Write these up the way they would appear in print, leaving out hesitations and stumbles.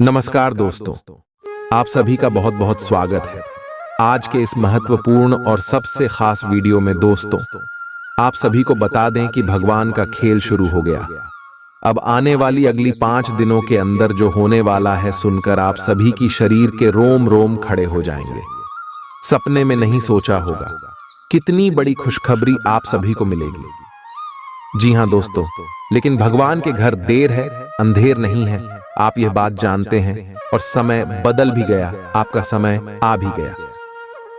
नमस्कार दोस्तों, आप सभी का बहुत बहुत स्वागत है। आज के इस महत्वपूर्ण और सबसे खास वीडियो में दोस्तों, आप सभी को बता दें कि भगवान का खेल शुरू हो गया। अब आने वाली अगली 5 दिनों के अंदर जो होने वाला है, सुनकर आप सभी की शरीर के रोम रोम खड़े हो जाएंगे। सपने में नहीं सोचा होगा कितनी बड़ी खुशखबरी आप सभी को मिलेगी। जी हां दोस्तों, लेकिन भगवान के घर देर है, अंधेर नहीं है। आप यह बात जानते हैं और समय बदल भी गया, आपका समय आ भी गया।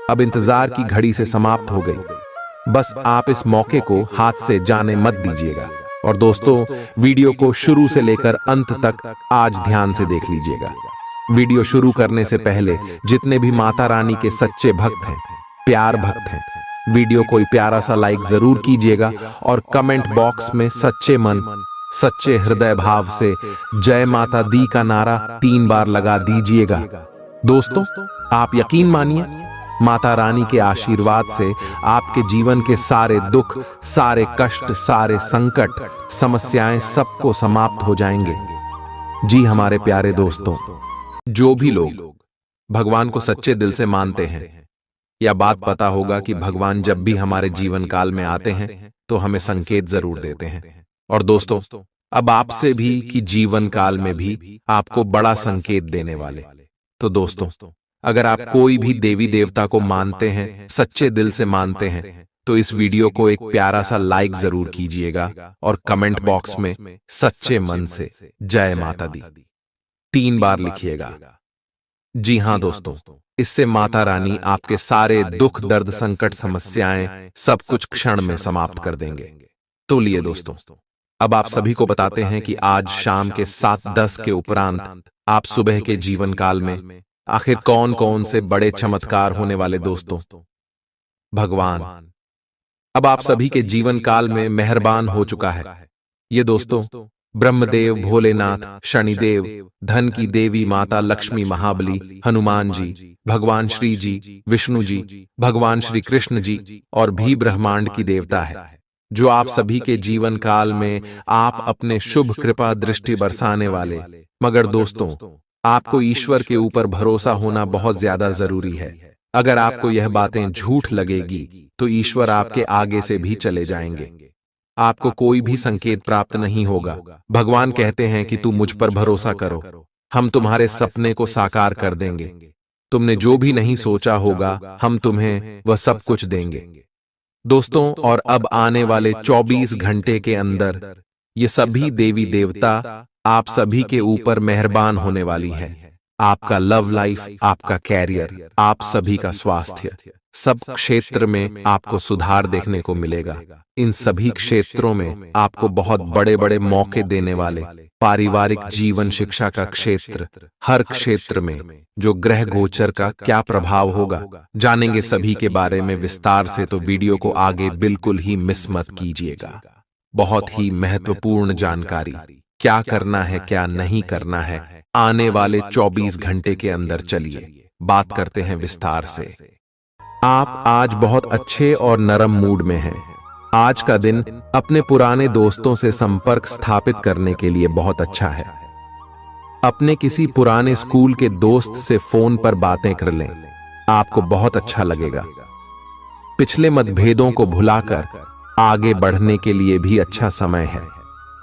अब इंतजार की घड़ी से समाप्त हो गई। बस आप इस मौके को हाथ से जाने मत दीजिएगा। और दोस्तों, वीडियो को शुरू से लेकर अंत तक आज ध्यान से देख लीजिएगा। वीडियो शुरू करने से पहले जितने भी माता रानी के सच्चे भक्त हैं, प्यार भक्त हैं, वीडियो को प्यारा सा लाइक जरूर कीजिएगा और कमेंट बॉक्स में सच्चे मन, सच्चे हृदय भाव से जय माता दी का नारा 3 बार लगा दीजिएगा। दोस्तों, आप यकीन मानिए, माता रानी के आशीर्वाद से आपके जीवन के सारे दुख, सारे कष्ट, सारे संकट, समस्याएं सबको समाप्त हो जाएंगे। जी हमारे प्यारे दोस्तों, जो भी लोग भगवान को सच्चे दिल से मानते हैं, या बात पता होगा कि भगवान जब भी हमारे जीवन काल में आते हैं तो हमें संकेत जरूर देते हैं। और दोस्तों, अब आपसे भी कि जीवन काल में भी आपको बड़ा संकेत देने वाले। तो दोस्तों, अगर आप कोई भी देवी देवता को मानते हैं, सच्चे दिल से मानते हैं, तो इस वीडियो को एक प्यारा सा लाइक जरूर कीजिएगा और कमेंट बॉक्स में सच्चे मन से जय माता दी 3 बार लिखिएगा। जी हां दोस्तों, इससे माता रानी आपके सारे दुख, दर्द, संकट, समस्याएं सब कुछ क्षण में समाप्त कर देंगे। तो लिए दोस्तों, अब आप सभी को बताते हैं कि आज शाम के 7:10 के उपरांत आप सुबह के जीवन काल में आखिर कौन कौन से बड़े चमत्कार होने वाले दोस्तों। भगवान अब आप सभी के जीवन काल में मेहरबान हो चुका है। ये दोस्तों, ब्रह्मदेव, भोलेनाथ, शनिदेव, धन की देवी माता लक्ष्मी, महाबली, हनुमान जी, भगवान श्री जी, विष्णु जी, भगवान श्री कृष्ण जी और भी ब्रह्मांड की देवता है, जो आप सभी के जीवन काल में आप अपने शुभ कृपा दृष्टि बरसाने वाले। मगर दोस्तों, आपको ईश्वर के ऊपर भरोसा होना बहुत ज्यादा जरूरी है। अगर आपको यह बातें झूठ लगेगी तो ईश्वर आपके आगे से भी चले जाएंगे। आपको कोई भी संकेत प्राप्त नहीं होगा। भगवान कहते हैं कि तू मुझ पर भरोसा करो, हम तुम्हारे सपने को साकार कर देंगे। तुमने जो भी नहीं सोचा होगा, हम तुम्हें वह सब कुछ देंगे। दोस्तों, और अब आने वाले 24 घंटे के अंदर ये सभी देवी देवता आप सभी के ऊपर मेहरबान होने वाली है। आपका लव लाइफ, आपका कैरियर, आप सभी का स्वास्थ्य, सब क्षेत्र में आपको सुधार देखने को मिलेगा। इन सभी क्षेत्रों में आपको बहुत बड़े बड़े मौके देने वाले पारिवारिक जीवन, शिक्षा का क्षेत्र, हर क्षेत्र में जो ग्रह गोचर का क्या प्रभाव होगा, जानेंगे सभी के बारे में विस्तार से। तो वीडियो को आगे बिल्कुल ही मिस मत कीजिएगा। बहुत ही महत्वपूर्ण जानकारी, क्या करना है, क्या नहीं करना है, आने वाले 24 घंटे के अंदर चलिए बात करते हैं विस्तार से। आप आज बहुत अच्छे और नरम मूड में हैं। आज का दिन अपने पुराने दोस्तों से संपर्क स्थापित करने के लिए बहुत अच्छा है। अपने किसी पुराने स्कूल के दोस्त से फोन पर बातें कर लें, आपको बहुत अच्छा लगेगा। पिछले मतभेदों को भुलाकर आगे बढ़ने के लिए भी अच्छा समय है।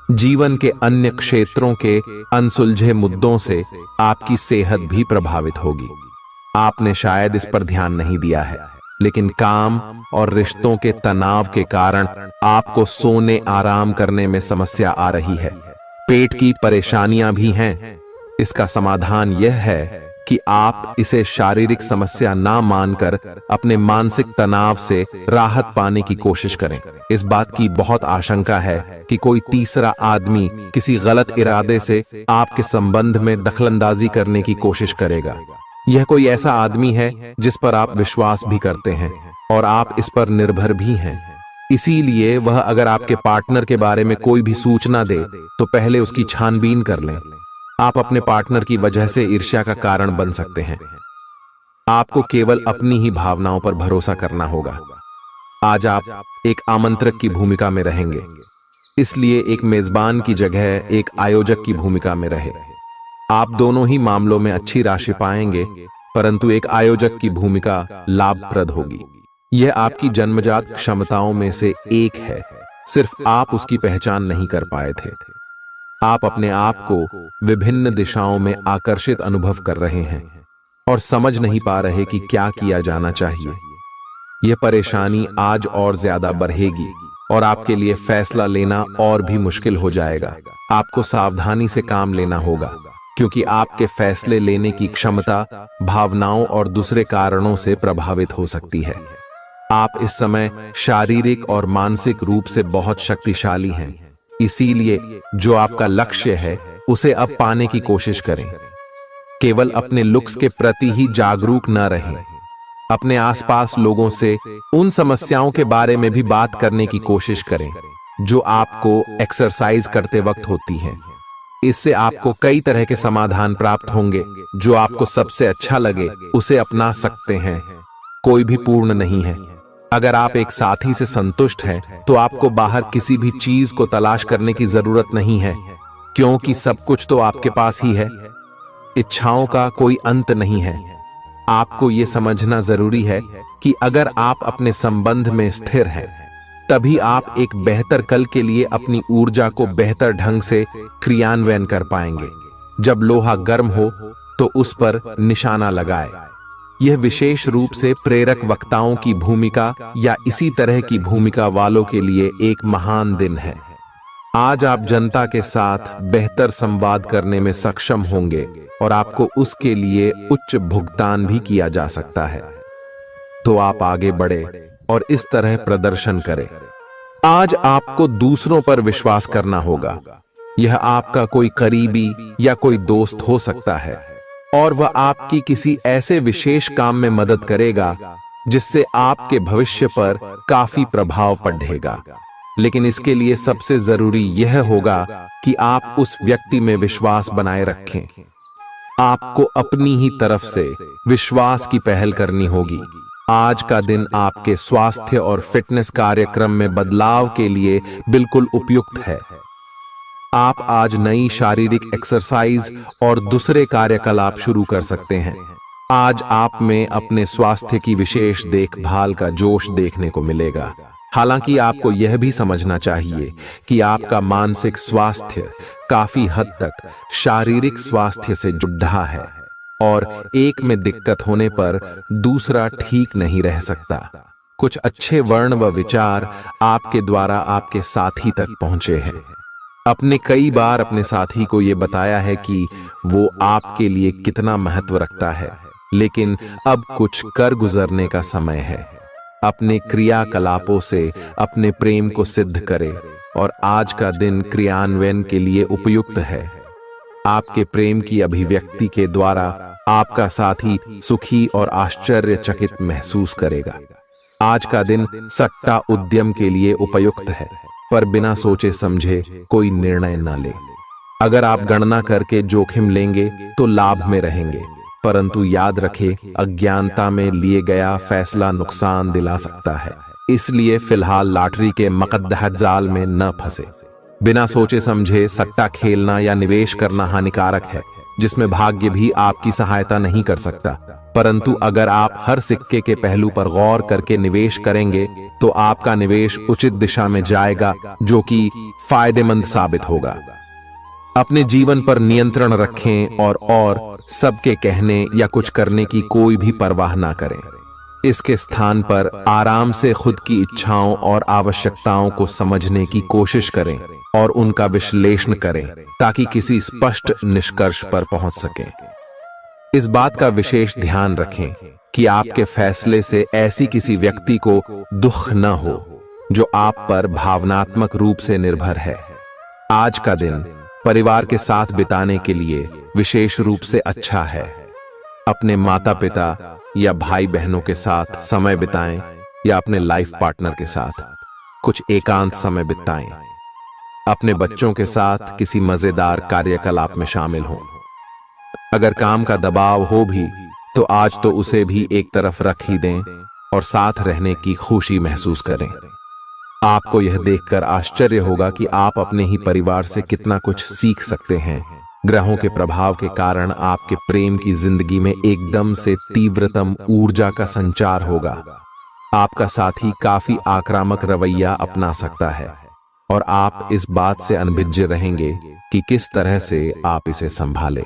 जीवन के अन्य क्षेत्रों के अनसुलझे मुद्दों से आपकी सेहत भी प्रभावित होगी। आपने शायद इस पर ध्यान नहीं दिया है, लेकिन काम और रिश्तों के तनाव के कारण आपको सोने, आराम करने में समस्या आ रही है। पेट की परेशानियां भी हैं। इसका समाधान यह है कि आप इसे शारीरिक समस्या ना मानकर अपने मानसिक तनाव से राहत पाने की कोशिश करें। इस बात की बहुत आशंका है कि कोई तीसरा आदमी किसी गलत इरादे से आपके संबंध में दखलंदाजी करने की कोशिश करेगा। यह कोई ऐसा आदमी है जिस पर आप विश्वास भी करते हैं और आप इस पर निर्भर भी हैं। इसीलिए वह अगर आपके पार्टनर के बारे में कोई भी सूचना दे तो पहले उसकी छानबीन कर लें। आप अपने पार्टनर की वजह से ईर्ष्या का कारण बन सकते हैं। आपको केवल अपनी ही भावनाओं पर भरोसा करना होगा। आज आप एक आमंत्रक की भूमिका में रहेंगे, इसलिए एक मेजबान की जगह एक आयोजक की भूमिका में रहे। आप दोनों ही मामलों में अच्छी राशि पाएंगे, परंतु एक आयोजक की भूमिका लाभप्रद होगी। यह आपकी जन्मजात क्षमताओं में से एक है, सिर्फ आप उसकी पहचान नहीं कर पाए थे। आप अपने आप को विभिन्न दिशाओं में आकर्षित अनुभव कर रहे हैं और समझ नहीं पा रहे कि क्या किया जाना चाहिए। यह परेशानी आज और ज्यादा बढ़ेगी और आपके लिए फैसला लेना और भी मुश्किल हो जाएगा। आपको सावधानी से काम लेना होगा, क्योंकि आपके फैसले लेने की क्षमता भावनाओं और दूसरे कारणों से प्रभावित हो सकती है। आप इस समय शारीरिक और मानसिक रूप से बहुत शक्तिशाली हैं, इसीलिए जो आपका लक्ष्य है उसे अब पाने की कोशिश करें। केवल अपने लुक्स के प्रति ही जागरूक न रहें, अपने आसपास लोगों से उन समस्याओं के बारे में भी बात करने की कोशिश करें जो आपको एक्सरसाइज करते वक्त होती हैं। इससे आपको कई तरह के समाधान प्राप्त होंगे। जो आपको सबसे अच्छा लगे उसे अपना सकते हैं। कोई भी पूर्ण नहीं है। अगर आप एक साथी से संतुष्ट हैं तो आपको बाहर किसी भी चीज को तलाश करने की जरूरत नहीं है, क्योंकि सब कुछ तो आपके पास ही है। इच्छाओं का कोई अंत नहीं है। आपको यह समझना जरूरी है कि अगर आप अपने संबंध में स्थिर हैं, तभी आप एक बेहतर कल के लिए अपनी ऊर्जा को बेहतर ढंग से क्रियान्वयन कर पाएंगे। जब लोहा गर्म हो तो उस पर निशाना लगाए। यह विशेष रूप से प्रेरक वक्ताओं की भूमिका या इसी तरह की भूमिका वालों के लिए एक महान दिन है। आज आप जनता के साथ बेहतर संवाद करने में सक्षम होंगे और आपको उसके लिए उच्च भुगतान भी किया जा सकता है। तो आप आगे बढ़े और इस तरह प्रदर्शन करें। आज आपको दूसरों पर विश्वास करना होगा। यह आपका कोई करीबी या कोई दोस्त हो सकता है और वह आपकी किसी ऐसे विशेष काम में मदद करेगा जिससे आपके भविष्य पर काफी प्रभाव पड़ेगा। लेकिन इसके लिए सबसे जरूरी यह होगा कि आप उस व्यक्ति में विश्वास बनाए रखें। आपको अपनी ही तरफ से विश्वास की पहल करनी होगी। आज का दिन आपके स्वास्थ्य और फिटनेस कार्यक्रम में बदलाव के लिए बिल्कुल उपयुक्त है। आप आज नई शारीरिक एक्सरसाइज और दूसरे कार्यकलाप शुरू कर सकते हैं। आज आप में अपने स्वास्थ्य की विशेष देखभाल का जोश देखने को मिलेगा। हालांकि आपको यह भी समझना चाहिए कि आपका मानसिक स्वास्थ्य काफी हद तक शारीरिक स्वास्थ्य से जुड़ा है और एक में दिक्कत होने पर दूसरा ठीक नहीं रह सकता। कुछ अच्छे वर्ण व विचार आपके द्वारा आपके साथी तक पहुंचे हैं। अपने कई बार अपने साथी को यह बताया है कि वो आपके लिए कितना महत्व रखता है, लेकिन अब कुछ कर गुजरने का समय है। अपने क्रियाकलापों से अपने प्रेम को सिद्ध करें और आज का दिन क्रियान्वयन के लिए उपयुक्त है। आपके प्रेम की अभिव्यक्ति के द्वारा आपका साथी सुखी और आश्चर्यचकित महसूस करेगा। आज का दिन सट्टा उद्यम के लिए उपयुक्त है, पर बिना सोचे समझे कोई निर्णय न ले। अगर आप गणना करके जोखिम लेंगे तो लाभ में रहेंगे, परंतु याद रखें, अज्ञानता में लिए गया फैसला नुकसान दिला सकता है। इसलिए फिलहाल लॉटरी के मकद्दह जाल में न फंसे। बिना सोचे समझे सट्टा खेलना या निवेश करना हानिकारक है, जिसमें भाग्य भी आपकी सहायता नहीं कर सकता। परंतु अगर आप हर सिक्के के पहलू पर गौर करके निवेश करेंगे तो आपका निवेश उचित दिशा में जाएगा, जो कि फायदेमंद साबित होगा। अपने जीवन पर नियंत्रण रखें और सबके कहने या कुछ करने की कोई भी परवाह ना करें। इसके स्थान पर आराम से खुद की इच्छाओं और आवश्यकताओं को समझने की कोशिश करें और उनका विश्लेषण करें, ताकि किसी स्पष्ट निष्कर्ष पर पहुंच सकें। इस बात का विशेष ध्यान रखें कि आपके फैसले से ऐसी किसी व्यक्ति को दुख न हो जो आप पर भावनात्मक रूप से निर्भर है। आज का दिन परिवार के साथ बिताने के लिए विशेष रूप से अच्छा है। अपने माता पिता या भाई बहनों के साथ समय बिताएं या अपने लाइफ पार्टनर के साथ कुछ एकांत समय बिताएं। अपने बच्चों के साथ किसी मजेदार कार्यकलाप में शामिल हों। अगर काम का दबाव हो भी तो आज तो उसे भी एक तरफ रख ही दें और साथ रहने की खुशी महसूस करें। आपको यह देखकर आश्चर्य होगा कि आप अपने ही परिवार से कितना कुछ सीख सकते हैं, ग्रहों के प्रभाव के कारण आपके प्रेम की जिंदगी में एकदम से तीव्रतम ऊर्जा का संचार होगा। आपका साथी काफी आक्रामक रवैया अपना सकता है और आप इस बात से अनभिज्ञ रहेंगे कि किस तरह से आप इसे संभालें।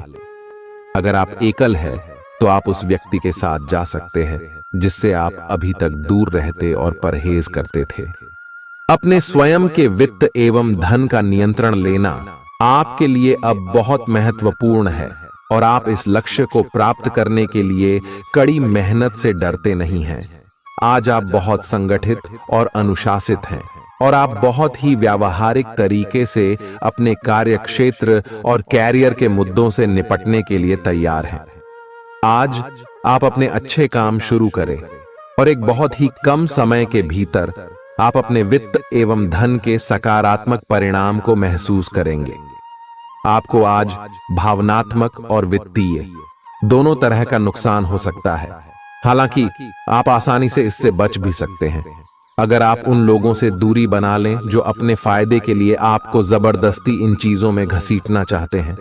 अगर आप एकल हैं, तो आप उस व्यक्ति के साथ जा सकते हैं जिससे आप अभी तक दूर रहते और परहेज करते थे। अपने स्वयं के वित्त एवं धन का नियंत्रण लेना आपके लिए अब बहुत महत्वपूर्ण है और आप इस लक्ष्य को प्राप्त करने के लिए कड़ी मेहनत से डरते नहीं हैं। आज आप बहुत संगठित और अनुशासित हैं और आप बहुत ही व्यावहारिक तरीके से अपने कार्यक्षेत्र और कैरियर के मुद्दों से निपटने के लिए तैयार हैं। आज आप अपने अच्छे काम शुरू करें और एक बहुत ही कम समय के भीतर आप अपने वित्त एवं धन के सकारात्मक परिणाम को महसूस करेंगे। आपको आज भावनात्मक और वित्तीय दोनों तरह का नुकसान हो सकता है। हालांकि आप आसानी से इससे बच भी सकते हैं अगर आप उन लोगों से दूरी बना लें जो अपने फायदे के लिए आपको जबरदस्ती इन चीजों में घसीटना चाहते हैं।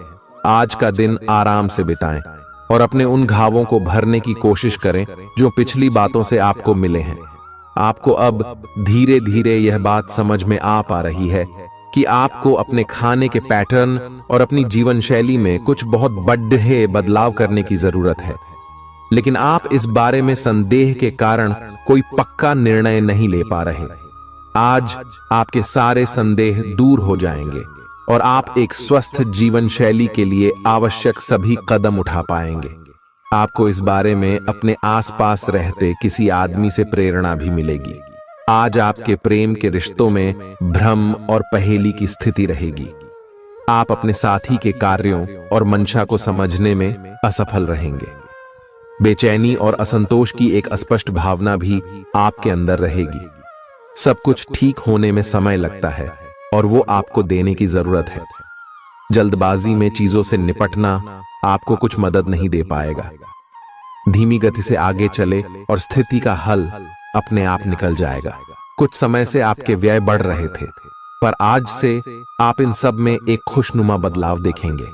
आज का दिन आराम से बिताएं और अपने उन घावों को भरने की कोशिश करें जो पिछली बातों से आपको मिले हैं। आपको अब धीरे धीरे यह बात समझ में आ पा रही है कि आपको अपने खाने के पैटर्न और अपनी जीवन शैली में कुछ बहुत बड़े बदलाव करने की जरूरत है, लेकिन आप इस बारे में संदेह के कारण कोई पक्का निर्णय नहीं ले पा रहे। आज आपके सारे संदेह दूर हो जाएंगे और आप एक स्वस्थ जीवन शैली के लिए आवश्यक सभी कदम उठा पाएंगे। आपको इस बारे में अपने आसपास रहते किसी आदमी से प्रेरणा भी मिलेगी। आज आपके प्रेम के रिश्तों में भ्रम और पहेली की स्थिति रहेगी। आप अपने साथी के कार्यों और मंशा को समझने में असफल रहेंगे। बेचैनी और असंतोष की एक अस्पष्ट भावना भी आपके अंदर रहेगी। सब कुछ ठीक होने में समय लगता है और वो आपको देने की जरूरत है। जल्दबाजी में चीजों से निपटना आपको कुछ मदद नहीं दे पाएगा। धीमी गति से आगे चले और स्थिति का हल अपने आप निकल जाएगा। कुछ समय से आपके व्यय बढ़ रहे थे, पर आज से आप इन सब में एक खुशनुमा बदलाव देखेंगे।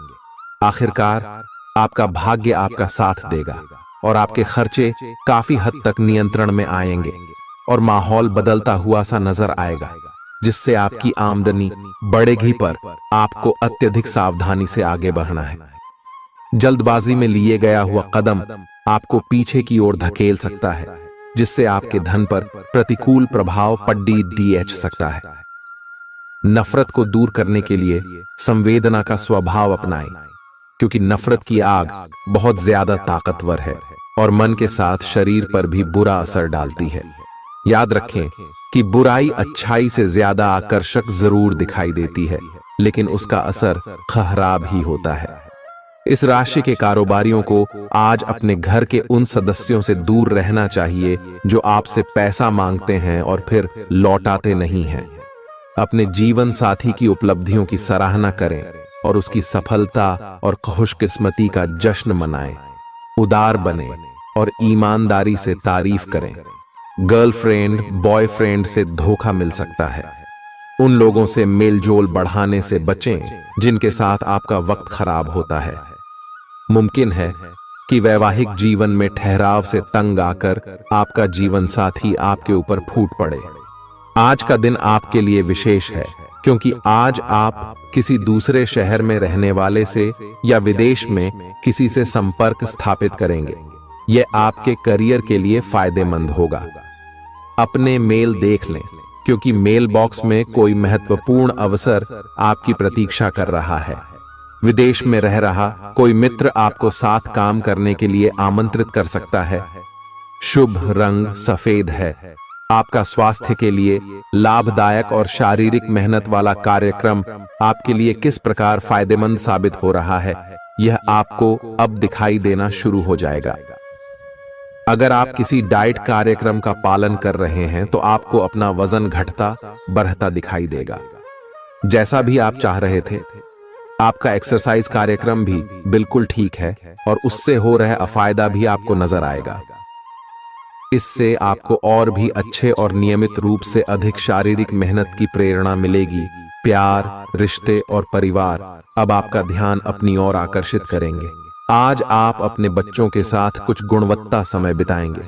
आखिरकार आपका भाग्य आपका साथ देगा और आपके खर्चे काफी हद तक नियंत्रण में आएंगे और माहौल बदलता हुआ सा नजर आएगा, जिससे आपकी आमदनी बढ़ेगी, पर आपको अत्यधिक सावधानी से आगे बढ़ना है। जल्दबाजी में लिए गया हुआ कदम आपको पीछे की ओर धकेल सकता है, जिससे आपके धन पर प्रतिकूल प्रभाव पड़ सकता है। नफरत को दूर करने के लिए संवेदना का स्वभाव अपनाएं, क्योंकि नफरत की आग बहुत ज्यादा ताकतवर है और मन के साथ शरीर पर भी बुरा असर डालती है। याद रखें कि बुराई अच्छाई से ज्यादा आकर्षक जरूर दिखाई देती है, लेकिन उसका असर खराब ही होता है। इस राशि के कारोबारियों को आज अपने घर के उन सदस्यों से दूर रहना चाहिए जो आपसे पैसा मांगते हैं और फिर लौटाते नहीं हैं। अपने जीवन साथी की उपलब्धियों की सराहना करें और उसकी सफलता और खुशकिस्मती का जश्न मनाएं। उदार बने और ईमानदारी से तारीफ करें। गर्लफ्रेंड बॉयफ्रेंड से धोखा मिल सकता है। उन लोगों से मेलजोल बढ़ाने से बचें जिनके साथ आपका वक्त खराब होता है। मुमकिन है कि वैवाहिक जीवन में ठहराव से तंग आकर आपका जीवन साथी आपके ऊपर फूट पड़े। आज का दिन आपके लिए विशेष है, क्योंकि आज आप किसी दूसरे शहर में रहने वाले से या विदेश में किसी से संपर्क स्थापित करेंगे। यह आपके करियर के लिए फायदेमंद होगा। अपने मेल देख लें, क्योंकि मेल बॉक्स में कोई महत्वपूर्ण अवसर आपकी प्रतीक्षा कर रहा है। विदेश में रह रहा कोई मित्र आपको साथ काम करने के लिए आमंत्रित कर सकता है। शुभ रंग सफेद है। आपका स्वास्थ्य के लिए लाभदायक और शारीरिक मेहनत वाला कार्यक्रम आपके लिए किस प्रकार फायदेमंद साबित हो रहा है, यह आपको अब दिखाई देना शुरू हो जाएगा। अगर आप किसी डाइट कार्यक्रम का पालन कर रहे हैं तो आपको अपना वजन घटता बढ़ता दिखाई देगा। जैसा भी आप चाह रहे थे, आपका एक्सरसाइज कार्यक्रम भी बिल्कुल ठीक है और उससे हो रहा अफायदा भी आपको नजर आएगा। इससे आपको और भी अच्छे और नियमित रूप से अधिक शारीरिक मेहनत की प्रेरणा मिलेगी प्यार, रिश्ते और परिवार अब आपका ध्यान अपनी ओर आकर्षित करेंगे। आज आप अपने बच्चों के साथ कुछ गुणवत्ता समय बिताएंगे।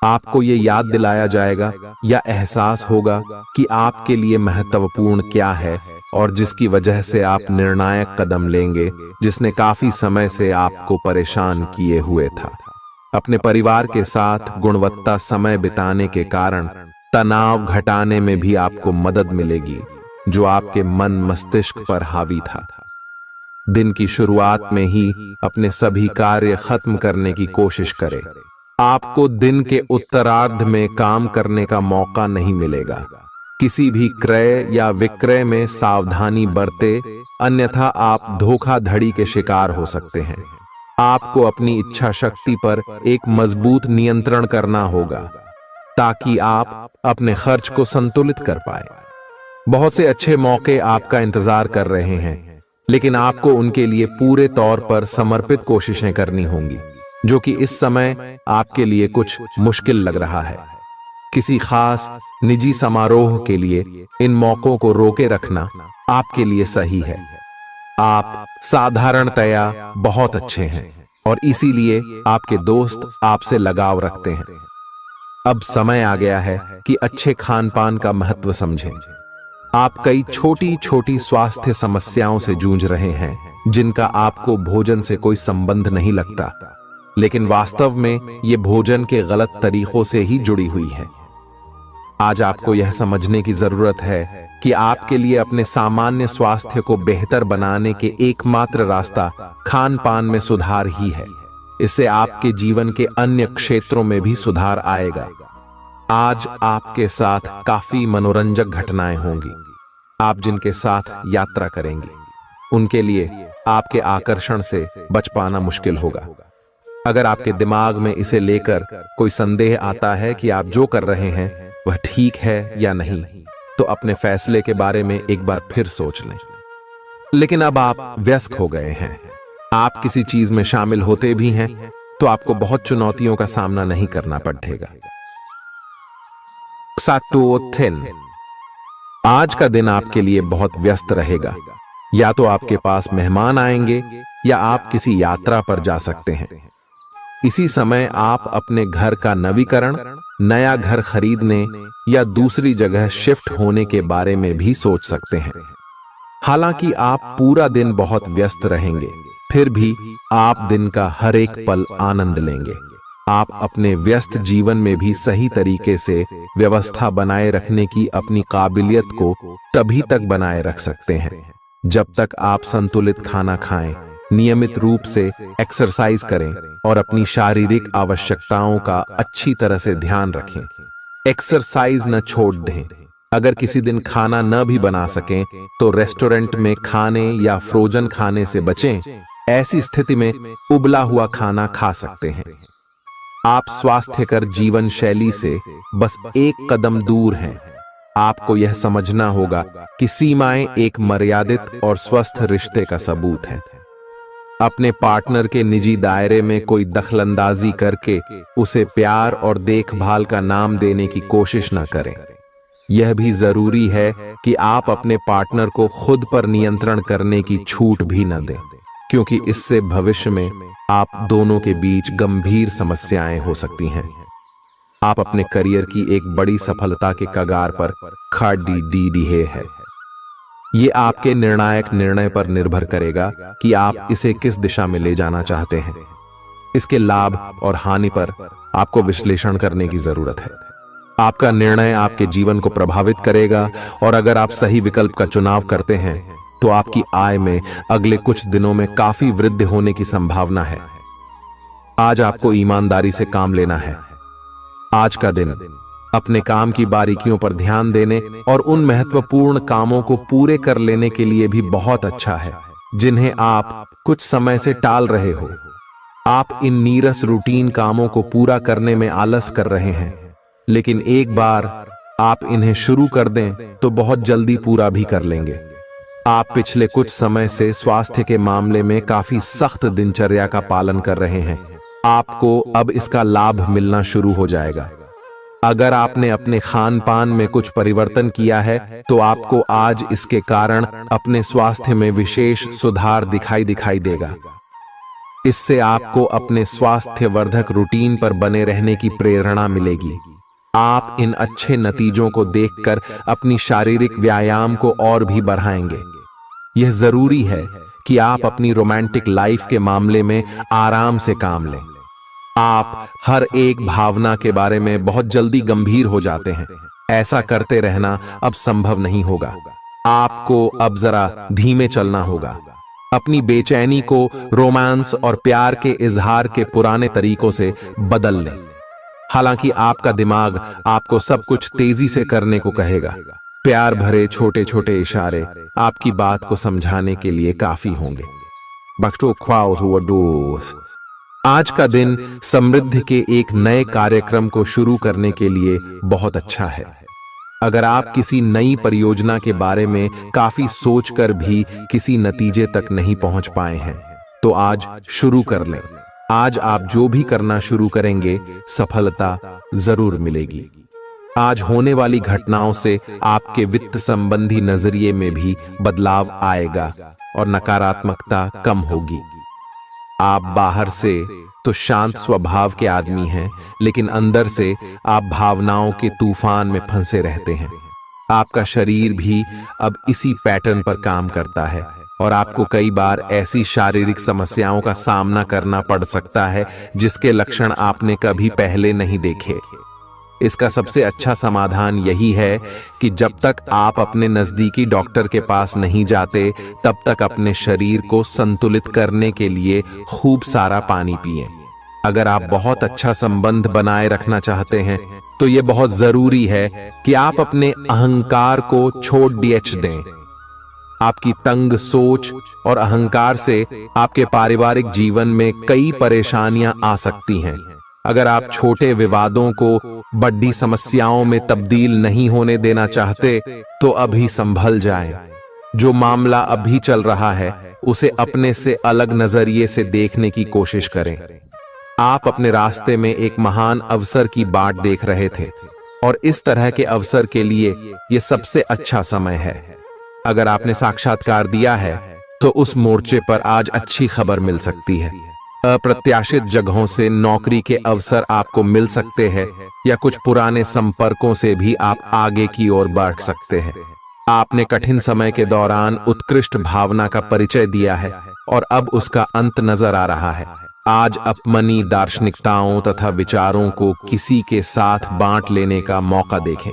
आपको ये याद दिलाया जाएगा या एहसास होगा कि आपके लिए महत्वपूर्ण क्या है और जिसकी वजह से आप निर्णायक कदम लेंगे, जिसने काफी समय से आपको परेशान किए हुए था। अपने परिवार के साथ गुणवत्ता समय बिताने के कारण तनाव घटाने में भी आपको मदद मिलेगी, जो आपके मन मस्तिष्क पर हावी था। दिन की शुरुआत में ही अपने सभी कार्य खत्म करने की कोशिश करें। आपको दिन के उत्तरार्ध में काम करने का मौका नहीं मिलेगा। किसी भी क्रय या विक्रय में सावधानी बरते, अन्यथा आप धोखाधड़ी के शिकार हो सकते हैं। आपको अपनी इच्छा शक्ति पर एक मजबूत नियंत्रण करना होगा ताकि आप अपने खर्च को संतुलित कर पाए। बहुत से अच्छे मौके आपका इंतजार कर रहे हैं, लेकिन आपको उनके लिए पूरे तौर पर समर्पित कोशिशें करनी होंगी, जो कि इस समय आपके लिए कुछ मुश्किल लग रहा है। किसी खास निजी समारोह के लिए इन मौकों को रोके रखना आपके लिए सही है। आप साधारणतया बहुत अच्छे हैं और इसीलिए आपके दोस्त आपसे लगाव रखते हैं। अब समय आ गया है कि अच्छे खान पान का महत्व समझें। आप कई छोटी छोटी स्वास्थ्य समस्याओं से जूझ रहे हैं, जिनका आपको भोजन से कोई संबंध नहीं लगता, लेकिन वास्तव में ये भोजन के गलत तरीकों से ही जुड़ी हुई है। आज आपको यह समझने की जरूरत है कि आपके लिए अपने सामान्य स्वास्थ्य को बेहतर बनाने के एकमात्र रास्ता खान पान में सुधार ही है। इससे आपके जीवन के अन्य क्षेत्रों में भी सुधार आएगा। आज आपके साथ काफी मनोरंजक घटनाएं होंगी। आप जिनके साथ यात्रा करेंगे, उनके लिए आपके आकर्षण से बच पाना मुश्किल होगा। अगर आपके दिमाग में इसे लेकर कोई संदेह आता है कि आप जो कर रहे हैं वह ठीक है या नहीं, तो अपने फैसले के बारे में एक बार फिर सोच लें। लेकिन अब आप व्यस्त हो गए हैं, आप किसी चीज में शामिल होते भी हैं तो आपको बहुत चुनौतियों का सामना नहीं करना पड़ेगा। आज का दिन आपके लिए बहुत व्यस्त रहेगा। या तो आपके पास मेहमान आएंगे या आप किसी यात्रा पर जा सकते हैं। इसी समय आप अपने घर का नवीकरण, नया घर खरीदने या दूसरी जगह शिफ्ट होने के बारे में भी सोच सकते हैं। हालांकि आप पूरा दिन बहुत व्यस्त रहेंगे, फिर भी आप दिन का हर एक पल आनंद लेंगे। आप अपने व्यस्त जीवन में भी सही तरीके से व्यवस्था बनाए रखने की अपनी काबिलियत को तभी तक बनाए रख सकते हैं जब तक आप संतुलित खाना खाएं, नियमित रूप से एक्सरसाइज करें और अपनी शारीरिक आवश्यकताओं का अच्छी तरह से ध्यान रखें। एक्सरसाइज न छोड़ दें। अगर किसी दिन खाना न भी बना सकें तो रेस्टोरेंट में खाने या फ्रोजन खाने से बचें। ऐसी स्थिति में उबला हुआ खाना खा सकते हैं। आप स्वास्थ्यकर जीवन शैली से बस एक कदम दूर हैं। आपको यह समझना होगा कि सीमाएं एक मर्यादित और स्वस्थ रिश्ते का सबूत हैं। अपने पार्टनर के निजी दायरे में कोई दखलंदाजी करके उसे प्यार और देखभाल का नाम देने की कोशिश न करें। यह भी जरूरी है कि आप अपने पार्टनर को खुद पर नियंत्रण करने की छूट भी न दें, क्योंकि इससे भविष्य में आप दोनों के बीच गंभीर समस्याएं हो सकती हैं। आप अपने करियर की एक बड़ी सफलता के कगार पर खड़ी है। ये आपके निर्णायक निर्णय पर निर्भर करेगा कि आप इसे किस दिशा में ले जाना चाहते हैं। इसके लाभ और हानि पर आपको विश्लेषण करने की जरूरत है। आपका निर्णय आपके जीवन को प्रभावित करेगा और अगर आप सही विकल्प का चुनाव करते हैं तो आपकी आय में अगले कुछ दिनों में काफी वृद्धि होने की संभावना है। आज आपको ईमानदारी से काम लेना है। आज का दिन अपने काम की बारीकियों पर ध्यान देने और उन महत्वपूर्ण कामों को पूरे कर लेने के लिए भी बहुत अच्छा है जिन्हें आप कुछ समय से टाल रहे हो। आप इन नीरस रूटीन कामों को पूरा करने में आलस कर रहे हैं, लेकिन एक बार आप इन्हें शुरू कर दें तो बहुत जल्दी पूरा भी कर लेंगे। आप पिछले कुछ समय से स्वास्थ्य के मामले में काफी सख्त दिनचर्या का पालन कर रहे हैं। आपको अब इसका लाभ मिलना शुरू हो जाएगा। अगर आपने अपने खान पान में कुछ परिवर्तन किया है तो आपको आज इसके कारण अपने स्वास्थ्य में विशेष सुधार दिखाई देगा। इससे आपको अपने स्वास्थ्य वर्धक रूटीन पर बने रहने की प्रेरणा मिलेगी। आप इन अच्छे नतीजों को देखकर अपनी शारीरिक व्यायाम को और भी बढ़ाएंगे। यह जरूरी है कि आप अपनी रोमांटिक लाइफ के मामले में आराम से काम लें। आप हर एक भावना के बारे में बहुत जल्दी गंभीर हो जाते हैं। ऐसा करते रहना अब संभव नहीं होगा। आपको अब जरा धीमे चलना होगा। अपनी बेचैनी को रोमांस और प्यार के इजहार के पुराने तरीकों से बदल लें। हालांकि आपका दिमाग आपको सब कुछ तेजी से करने को कहेगा। प्यार भरे छोटे छोटे इशारे आपकी बात को समझाने के लिए काफी होंगे। आज का दिन समृद्धि के एक नए कार्यक्रम को शुरू करने के लिए बहुत अच्छा है। अगर आप किसी नई परियोजना के बारे में काफी सोचकर भी किसी नतीजे तक नहीं पहुंच पाए हैं, तो आज शुरू कर लें। आज आप जो भी करना शुरू करेंगे, सफलता जरूर मिलेगी। आज होने वाली घटनाओं से आपके वित्त संबंधी नजरिए में भी बदलाव आएगा और नकारात्मकता कम होगी। आप बाहर से तो शांत स्वभाव के आदमी हैं, लेकिन अंदर से आप भावनाओं के तूफान में फंसे रहते हैं। आपका शरीर भी अब इसी पैटर्न पर काम करता है और आपको कई बार ऐसी शारीरिक समस्याओं का सामना करना पड़ सकता है जिसके लक्षण आपने कभी पहले नहीं देखे। इसका सबसे अच्छा समाधान यही है कि जब तक आप अपने नजदीकी डॉक्टर के पास नहीं जाते, तब तक अपने शरीर को संतुलित करने के लिए खूब सारा पानी पिएं। अगर आप बहुत अच्छा संबंध बनाए रखना चाहते हैं, तो यह बहुत जरूरी है कि आप अपने अहंकार को छोड़ दें। आपकी तंग सोच और अहंकार से आपके पारिवारिक जीवन में कई परेशानियां आ सकती हैं। अगर आप छोटे विवादों को बड़ी समस्याओं में तब्दील नहीं होने देना चाहते, तो अभी संभल जाएं। जो मामला अभी चल रहा है, उसे अपने से अलग नजरिए से देखने की कोशिश करें। आप अपने रास्ते में एक महान अवसर की बाट देख रहे थे और इस तरह के अवसर के लिए यह सबसे अच्छा समय है। अगर आपने साक्षात्कार दिया है, तो उस मोर्चे पर आज अच्छी खबर मिल सकती है। अप्रत्याशित जगहों से नौकरी के अवसर आपको मिल सकते हैं या कुछ पुराने संपर्कों से भी आप आगे की ओर बढ़ सकते हैं। आपने कठिन समय के दौरान उत्कृष्ट भावना का परिचय दिया है और अब उसका अंत नजर आ रहा है। आज अपनी दार्शनिकताओं तथा विचारों को किसी के साथ बांट लेने का मौका देखें।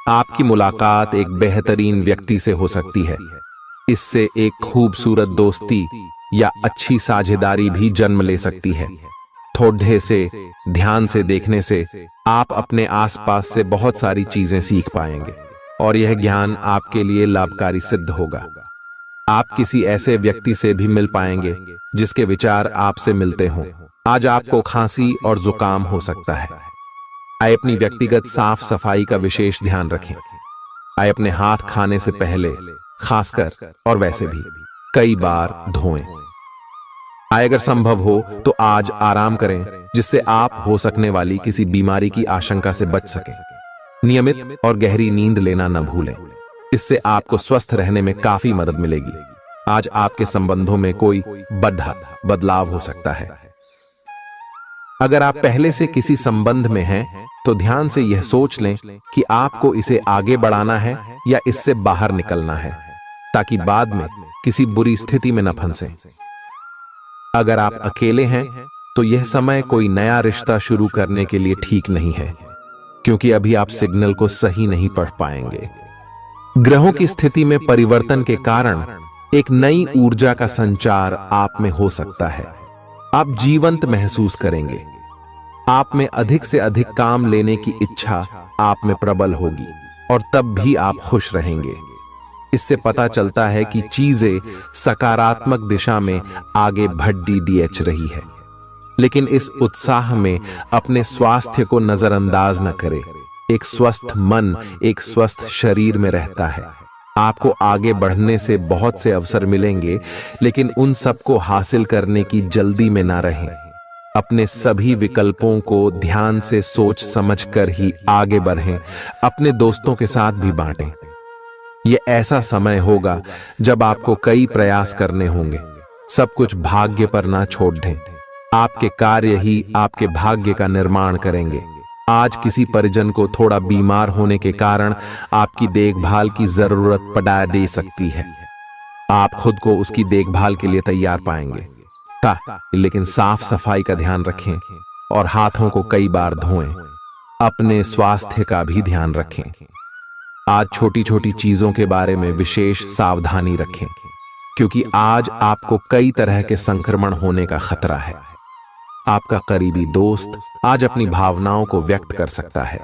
आपकी मुलाकात एक बेहतरीन व्यक्ति से हो सकती है। इससे एक खूबसूरत दोस्ती या अच्छी साझेदारी भी जन्म ले सकती है। थोड़े से ध्यान से देखने से आप अपने आसपास से बहुत सारी चीजें सीख पाएंगे और यह ज्ञान आपके लिए लाभकारी सिद्ध होगा। आप किसी ऐसे व्यक्ति से भी मिल पाएंगे जिसके विचार आपसे मिलते हों। आज आपको खांसी और जुकाम हो सकता है। आइए अपनी व्यक्तिगत साफ सफाई का विशेष ध्यान रखें। आइए अपने हाथ खाने से पहले खासकर और वैसे भी कई बार धोएं। आइए अगर संभव हो तो आज आराम करें, जिससे आप हो सकने वाली किसी बीमारी की आशंका से बच सकें। नियमित और गहरी नींद लेना न भूलें। इससे आपको स्वस्थ रहने में काफी मदद मिलेगी। आज आपके संबंधों में कोई बड़ा बदलाव हो सकता है। अगर आप पहले से किसी संबंध में हैं, तो ध्यान से यह सोच लें कि आपको इसे आगे बढ़ाना है या इससे बाहर निकलना है, ताकि बाद में किसी बुरी स्थिति में न फंसें। अगर आप अकेले हैं, तो यह समय कोई नया रिश्ता शुरू करने के लिए ठीक नहीं है, क्योंकि अभी आप सिग्नल को सही नहीं पढ़ पाएंगे। ग्रहों की स्थिति में परिवर्तन के कारण एक नई ऊर्जा का संचार आप में हो सकता है। आप जीवंत महसूस करेंगे। आप में अधिक से अधिक काम लेने की इच्छा आप में प्रबल होगी और तब भी आप खुश रहेंगे। इससे पता चलता है कि चीजें सकारात्मक दिशा में आगे बढ़ रही है। लेकिन इस उत्साह में अपने स्वास्थ्य को नजरअंदाज न करें। एक स्वस्थ मन एक स्वस्थ शरीर में रहता है। आपको आगे बढ़ने से बहुत से अवसर मिलेंगे, लेकिन उन सबको हासिल करने की जल्दी में ना रहें। अपने सभी विकल्पों को ध्यान से सोच समझकर ही आगे बढ़ें। अपने दोस्तों के साथ भी बांटें। यह ऐसा समय होगा जब आपको कई प्रयास करने होंगे। सब कुछ भाग्य पर ना छोड़ दें। आपके कार्य ही आपके भाग्य का निर्माण करेंगे। आज किसी परिजन को थोड़ा बीमार होने के कारण आपकी देखभाल की जरूरत पड़ा दे सकती है। आप खुद को उसकी देखभाल के लिए तैयार पाएंगे। लेकिन साफ सफाई का ध्यान रखें और हाथों को कई बार धोएं। अपने स्वास्थ्य का भी ध्यान रखें। आज छोटी छोटी चीजों के बारे में विशेष सावधानी रखें, क्योंकि आज आपको कई तरह के संक्रमण होने का खतरा है। आपका करीबी दोस्त आज अपनी भावनाओं को व्यक्त कर सकता है।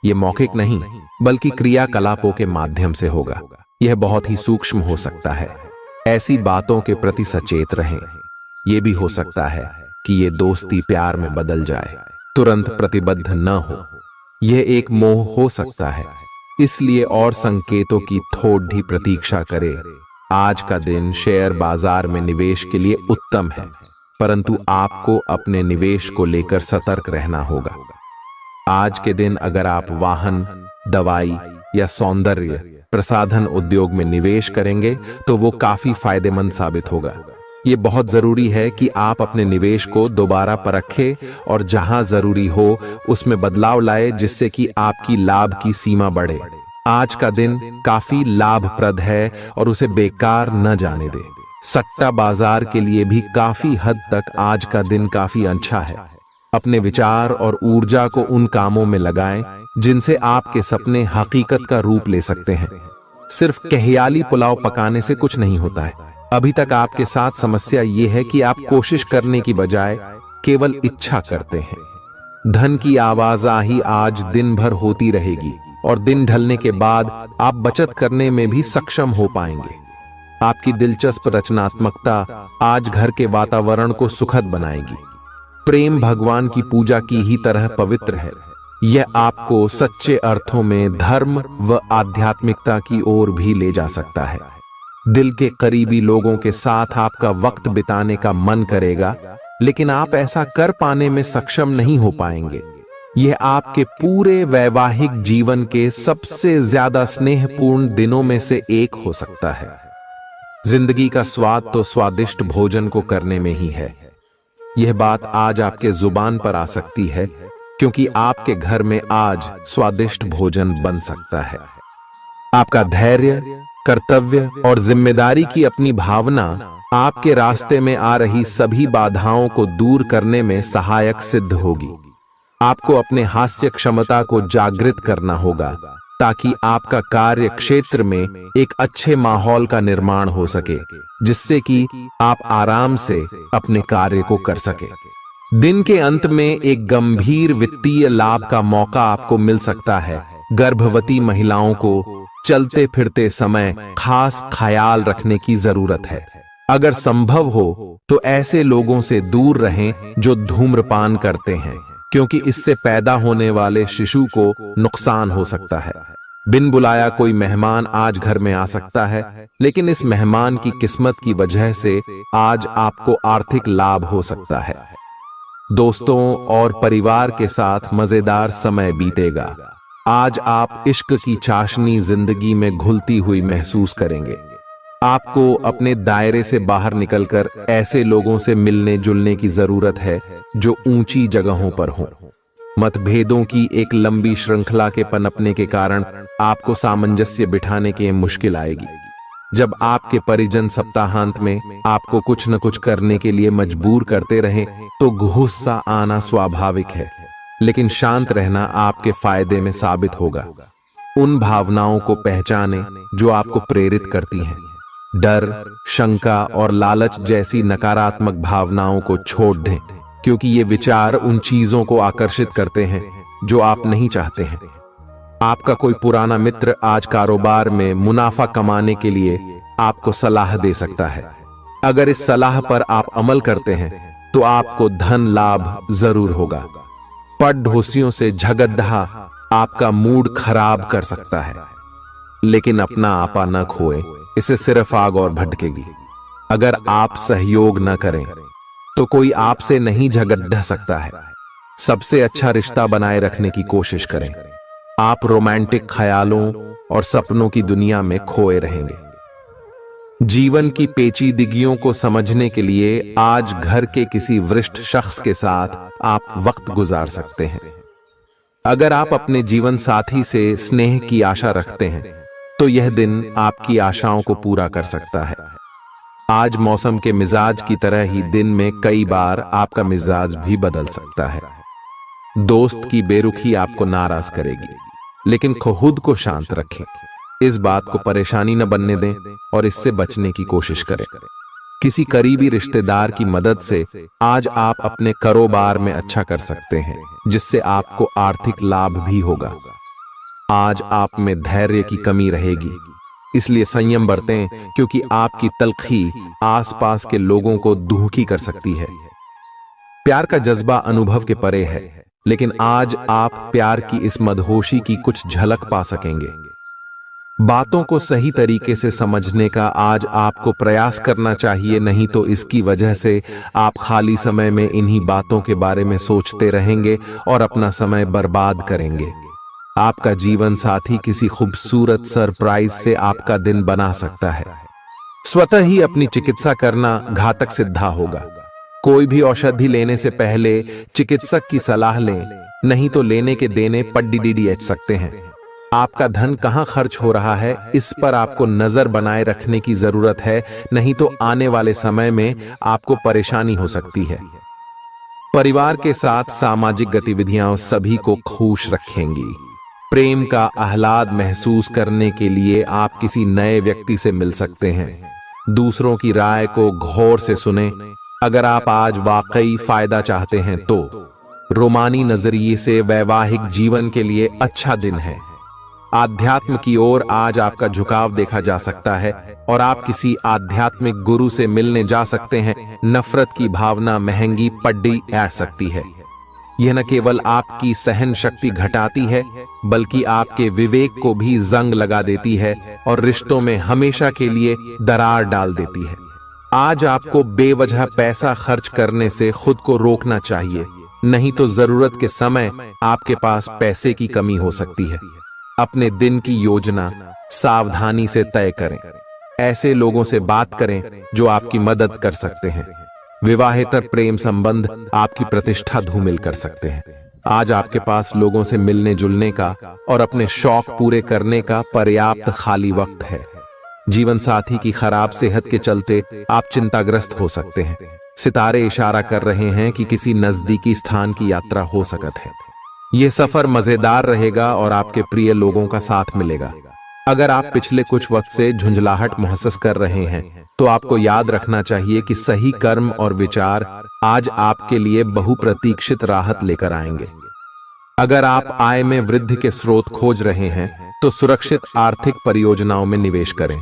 यह मौखिक नहीं बल्कि क्रियाकलापों के माध्यम से होगा। यह बहुत ही सूक्ष्म हो सकता है। ऐसी बातों के प्रति सचेत रहें। यह भी हो सकता है कि यह दोस्ती प्यार में बदल जाए। तुरंत प्रतिबद्ध न हो। यह एक मोह हो सकता है, इसलिए और संकेतों की थोड़ी प्रतीक्षा करें। आज का दिन शेयर बाजार में निवेश के लिए उत्तम है, परंतु आपको अपने निवेश को लेकर सतर्क रहना होगा। आज के दिन अगर आप वाहन, दवाई या सौंदर्य प्रसाधन उद्योग में निवेश करेंगे तो वो काफी फायदेमंद साबित होगा। ये बहुत जरूरी है कि आप अपने निवेश को दोबारा परखें और जहां जरूरी हो उसमें बदलाव लाए, जिससे कि आपकी लाभ की सीमा बढ़े। आज का दिन काफी लाभप्रद है और उसे बेकार न जाने दें। सट्टा बाजार के लिए भी काफी हद तक आज का दिन काफी अच्छा है। अपने विचार और ऊर्जा को उन कामों में लगाएं जिनसे आपके सपने हकीकत का रूप ले सकते हैं। सिर्फ कहियाली पुलाव पकाने से कुछ नहीं होता है। अभी तक आपके साथ समस्या ये है कि आप कोशिश करने की बजाय केवल इच्छा करते हैं। धन की आवाजाही आज दिन भर होती रहेगी और दिन ढलने के बाद आप बचत करने में भी सक्षम हो पाएंगे। आपकी दिलचस्प रचनात्मकता आज घर के वातावरण को सुखद बनाएगी। प्रेम भगवान की पूजा की ही तरह पवित्र है। यह आपको सच्चे अर्थों में धर्म व आध्यात्मिकता की ओर भी ले जा सकता है। दिल के करीबी लोगों के साथ आपका वक्त बिताने का मन करेगा, लेकिन आप ऐसा कर पाने में सक्षम नहीं हो पाएंगे। यह आपके पूरे वैवाहिक जीवन के सबसे ज्यादा स्नेहपूर्ण दिनों में से एक हो सकता है। जिंदगी का स्वाद तो स्वादिष्ट भोजन को करने में ही है। यह बात आज आपके जुबान पर आ सकती है, क्योंकि आपके घर में आज स्वादिष्ट भोजन बन सकता है। आपका धैर्य, कर्तव्य और जिम्मेदारी की अपनी भावना आपके रास्ते में आ रही सभी बाधाओं को दूर करने में सहायक सिद्ध होगी। आपको अपने हास्य क्षमता को जागृत करना होगा, ताकि आपका कार्य क्षेत्र में एक अच्छे माहौल का निर्माण हो सके, जिससे कि आप आराम से अपने कार्य को कर सके। दिन के अंत में एक गंभीर वित्तीय लाभ का मौका आपको मिल सकता है। गर्भवती महिलाओं को चलते फिरते समय खास ख्याल रखने की जरूरत है। अगर संभव हो तो ऐसे लोगों से दूर रहें जो धूम्रपान करते हैं, क्योंकि इससे पैदा होने वाले शिशु को नुकसान हो सकता है। बिन बुलाया कोई मेहमान आज घर में आ सकता है, लेकिन इस मेहमान की किस्मत की वजह से आज आपको आर्थिक लाभ हो सकता है। दोस्तों और परिवार के साथ मजेदार समय बीतेगा। आज आप इश्क की चाशनी जिंदगी में घुलती हुई महसूस करेंगे। आपको अपने दायरे से बाहर निकलकर ऐसे लोगों से मिलने जुलने की जरूरत है जो ऊंची जगहों पर हों। मतभेदों की एक लंबी श्रृंखला के पनपने के कारण आपको सामंजस्य बिठाने की मुश्किल आएगी। जब आपके परिजन सप्ताहांत में आपको कुछ न कुछ करने के लिए मजबूर करते रहें तो गुस्सा आना स्वाभाविक है, लेकिन शांत रहना आपके फायदे में साबित होगा। उन भावनाओं को पहचानें जो आपको प्रेरित करती हैं। डर, शंका और लालच जैसी नकारात्मक भावनाओं को छोड़ दें, क्योंकि ये विचार उन चीजों को आकर्षित करते हैं जो आप नहीं चाहते हैं। आपका कोई पुराना मित्र आज कारोबार में मुनाफा कमाने के लिए आपको सलाह दे सकता है। अगर इस सलाह पर आप अमल करते हैं तो आपको धन लाभ जरूर होगा। पड़ोसियों से झगड़ा आपका मूड खराब कर सकता है, लेकिन अपना आपा न खोएं, इससे सिर्फ आग और भड़केगी। अगर आप सहयोग न करें तो कोई आपसे नहीं झगड़ सकता है। सबसे अच्छा रिश्ता बनाए रखने की कोशिश करें। आप रोमांटिक ख्यालों और सपनों की दुनिया में खोए रहेंगे। जीवन की पेचीदगियों को समझने के लिए आज घर के किसी वरिष्ठ शख्स के साथ आप वक्त गुजार सकते हैं। अगर आप अपने जीवन साथी से स्नेह की आशा रखते हैं तो यह दिन आपकी आशाओं को पूरा कर सकता है। आज मौसम के मिजाज की तरह ही दिन में कई बार आपका मिजाज भी बदल सकता है। दोस्त की बेरुखी आपको नाराज करेगी, लेकिन खुद को शांत रखें। इस बात को परेशानी न बनने दें और इससे बचने की कोशिश करें। किसी करीबी रिश्तेदार की मदद से आज आप अपने कारोबार में अच्छा कर सकते हैं, जिससे आपको आर्थिक लाभ भी होगा। आज आप में धैर्य की कमी रहेगी, इसलिए संयम बरतें, क्योंकि आपकी तल्खी आसपास के लोगों को दुखी कर सकती है। प्यार का जज्बा अनुभव के परे है, लेकिन आज आप प्यार की इस मदहोशी की कुछ झलक पा सकेंगे। बातों को सही तरीके से समझने का आज आपको प्रयास करना चाहिए, नहीं तो इसकी वजह से आप खाली समय में इन्हीं बातों के बारे में सोचते रहेंगे और अपना समय बर्बाद करेंगे। आपका जीवन साथी किसी खूबसूरत सरप्राइज से आपका दिन बना सकता है। स्वतः ही अपनी चिकित्सा करना घातक सिद्ध होगा। कोई भी औषधि लेने से पहले चिकित्सक की सलाह लें, नहीं तो लेने के देने पड्डीडीएच सकते हैं। आपका धन कहां खर्च हो रहा है, इस पर आपको नजर बनाए रखने की जरूरत है, नहीं तो आने वाले समय में आपको परेशानी हो सकती है। परिवार के साथ सामाजिक गतिविधियां सभी को खुश रखेंगी। प्रेम का आह्लाद महसूस करने के लिए आप किसी नए व्यक्ति से मिल सकते हैं। दूसरों की राय को गौर से सुनें। अगर आप आज वाकई फायदा चाहते हैं तो रोमानी नजरिए से वैवाहिक जीवन के लिए अच्छा दिन है। आध्यात्म की ओर आज आपका झुकाव देखा जा सकता है और आप किसी आध्यात्मिक गुरु से मिलने जा सकते हैं। नफरत की भावना महंगी पड्डी आ सकती है। यह न केवल आपकी सहन शक्ति घटाती है, बल्कि आपके विवेक को भी जंग लगा देती है और रिश्तों में हमेशा के लिए दरार डाल देती है। आज आपको बेवजह पैसा खर्च करने से खुद को रोकना चाहिए, नहीं तो जरूरत के समय आपके पास पैसे की कमी हो सकती है। अपने दिन की योजना सावधानी से तय करें। ऐसे लोगों से बात करें जो आपकी मदद कर सकते हैं। विवाहेतर प्रेम संबंध आपकी प्रतिष्ठा धूमिल कर सकते हैं। आज आपके पास लोगों से मिलने जुलने का और अपने शौक पूरे करने का पर्याप्त खाली वक्त है। जीवन साथी की खराब सेहत के चलते आप चिंताग्रस्त हो सकते हैं। सितारे इशारा कर रहे हैं कि किसी नजदीकी स्थान की यात्रा हो सकती है। यह सफर मजेदार रहेगा और आपके प्रिय लोगों का साथ मिलेगा। अगर आप पिछले कुछ वक्त से झुंझलाहट महसूस कर रहे हैं तो आपको याद रखना चाहिए कि सही कर्म और विचार आज आपके लिए बहुप्रतीक्षित राहत लेकर आएंगे। अगर आप आय में वृद्धि के स्रोत खोज रहे हैं तो सुरक्षित आर्थिक परियोजनाओं में निवेश करें।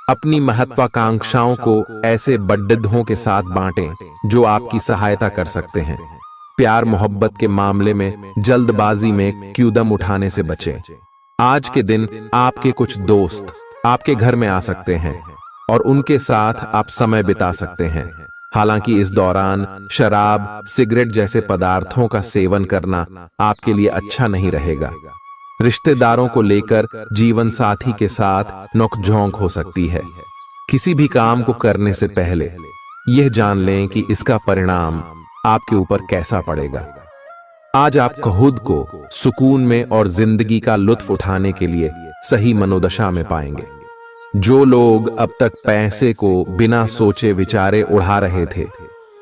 अपनी महत्वाकांक्षाओं को ऐसे बड्ढों के साथ बांटें जो आपकी सहायता कर सकते हैं। प्यार मोहब्बत के मामले में जल्दबाजी में कदम उठाने से बचें। आज के दिन आपके कुछ दोस्त आपके घर में आ सकते हैं और उनके साथ आप समय बिता सकते हैं। हालांकि इस दौरान शराब, सिगरेट जैसे पदार्थों का सेवन करना आपके लिए अच्छा नहीं रहेगा। रिश्तेदारों को लेकर जीवन साथी के साथ नोकझोंक हो सकती है। किसी भी काम को करने से पहले यह जान लें कि इसका परिणाम आपके ऊपर कैसा पड़ेगा। आज आप खुद को सुकून में और जिंदगी का लुत्फ उठाने के लिए सही मनोदशा में पाएंगे। जो लोग अब तक पैसे को बिना सोचे विचारे उड़ा रहे थे,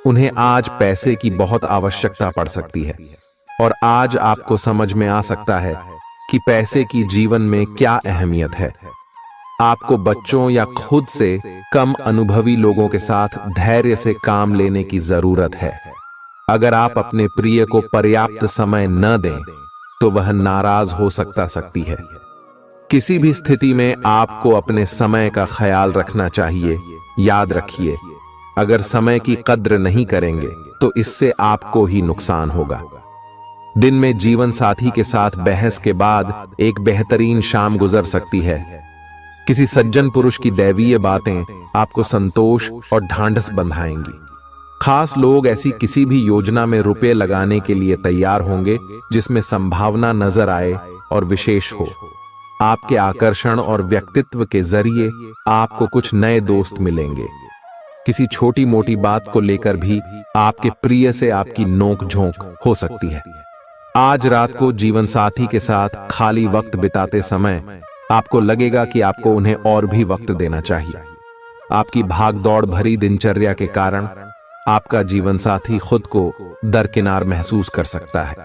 उन्हें आज पैसे की बहुत आवश्यकता पड़ सकती है और आज आपको समझ में आ सकता है कि पैसे की जीवन में क्या अहमियत है। आपको बच्चों या खुद से कम अनुभवी लोगों के साथ धैर्य से काम लेने की जरूरत है। अगर आप अपने प्रिय को पर्याप्त समय न दें तो वह नाराज हो सकती है। किसी भी स्थिति में आपको अपने समय का ख्याल रखना चाहिए। याद रखिए, अगर समय की कद्र नहीं करेंगे तो इससे आपको ही नुकसान होगा। दिन में जीवन साथी के साथ बहस के बाद एक बेहतरीन शाम गुजर सकती है। किसी सज्जन पुरुष की दैवीय बातें आपको संतोष और ढांढस बंधाएंगी। खास लोग ऐसी किसी भी योजना में रुपए लगाने के लिए तैयार होंगे जिसमें संभावना नजर आए और विशेष हो। आपके आकर्षण और व्यक्तित्व के जरिए आपको कुछ नए दोस्त मिलेंगे। किसी छोटी मोटी बात को लेकर भी आपके प्रिय से आपकी नोक झोंक हो सकती है। आज रात को जीवन साथी के साथ खाली वक्त बिताते समय आपको लगेगा कि आपको उन्हें और भी वक्त देना चाहिए। आपकी भागदौड़ भरी दिनचर्या के कारण आपका जीवन साथी खुद को दरकिनार महसूस कर सकता है,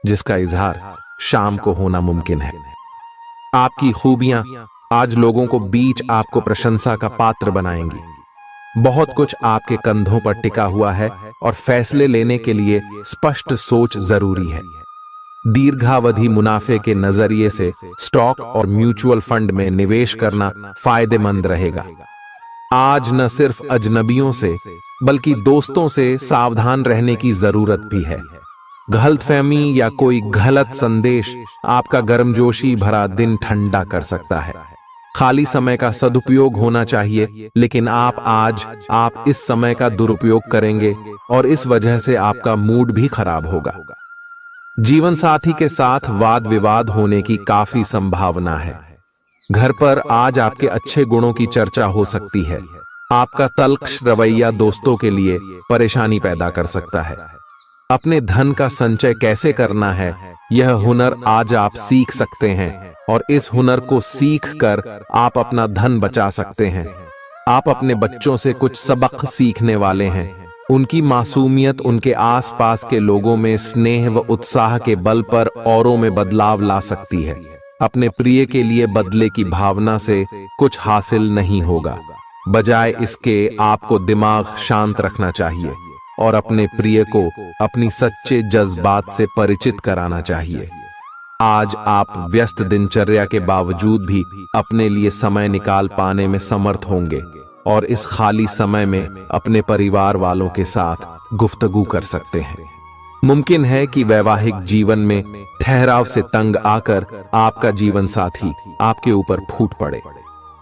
जिसका इजहार शाम को होना मुमकिन है। आपकी खूबियां आज लोगों को बीच आपको प्रशंसा का पात्र बनाएंगी। बहुत कुछ आपके कंधों पर टिका हुआ है और फैसले लेने के लिए स्पष्ट सोच जरूरी है। दीर्घावधि मुनाफे के नजरिए से स्टॉक और म्यूचुअल फंड में निवेश करना फायदेमंद रहेगा। आज न सिर्फ अजनबियों से बल्कि दोस्तों से सावधान रहने की जरूरत भी है। गलतफहमी या कोई गलत संदेश आपका गर्मजोशी भरा दिन ठंडा कर सकता है। खाली समय का सदुपयोग होना चाहिए, लेकिन आप इस समय का दुरुपयोग करेंगे और इस वजह से आपका मूड भी खराब होगा। जीवन साथी के साथ वाद विवाद होने की काफी संभावना है। घर पर आज आपके अच्छे गुणों की चर्चा हो सकती है। आपका तल्ख रवैया दोस्तों के लिए परेशानी पैदा कर सकता है। अपने धन का संचय कैसे करना है, यह हुनर आज आप सीख सकते हैं और इस हुनर को सीख कर आप अपना धन बचा सकते हैं। आप अपने बच्चों से कुछ सबक सीखने वाले हैं। उनकी मासूमियत उनके आसपास के लोगों में स्नेह व उत्साह के बल पर औरों में बदलाव ला सकती है। अपने प्रिय के लिए बदले की भावना से कुछ हासिल नहीं होगा। बजाय इसके आपको दिमाग शांत रखना चाहिए और अपने प्रिय को अपनी सच्चे जज्बात से परिचित कराना चाहिए। आज आप व्यस्त दिनचर्या के बावजूद भी अपने लिए समय निकाल पाने में समर्थ होंगे और इस खाली समय में अपने परिवार वालों के साथ गुफ्तगू कर सकते हैं। मुमकिन है कि वैवाहिक जीवन में ठहराव से तंग आकर आपका जीवन साथी आपके ऊपर फूट पड़े।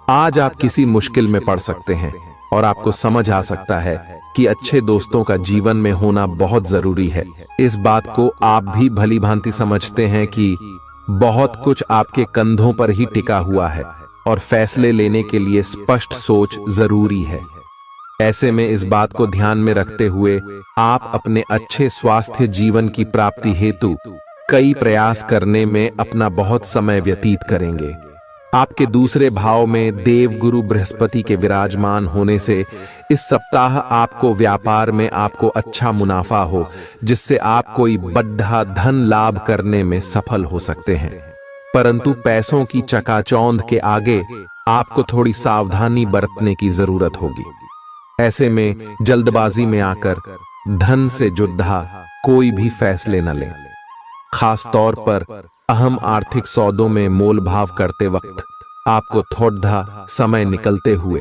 आज आप किसी मुश्किल में पड़ सकते हैं और आपको समझ आ सकता है कि अच्छे दोस्तों का जीवन में होना बहुत जरूरी है। इस बात को आप भी भली भांति समझते हैं कि बहुत कुछ आपके कंधों पर ही टिका हुआ है और फैसले लेने के लिए स्पष्ट सोच जरूरी है। ऐसे में इस बात को ध्यान में रखते हुए आप अपने अच्छे स्वास्थ्य जीवन की प्राप्ति हेतु कई प्रयास करने में अपना बहुत समय व्यतीत करेंगे। आपके दूसरे भाव में देवगुरु बृहस्पति के विराजमान होने से इस सप्ताह आपको व्यापार में आपको अच्छा मुनाफा हो, जिससे आप कोई बड़ा धन लाभ करने में सफल हो सकते हैं। परंतु पैसों की चकाचौंध के आगे आपको थोड़ी सावधानी बरतने की जरूरत होगी। ऐसे में जल्दबाजी में आकर धन से जुड़ा कोई भी फैसले न लें। खास तौर पर अहम आर्थिक सौदों में मोल भाव करते वक्त आपको थोड़ा समय निकलते हुए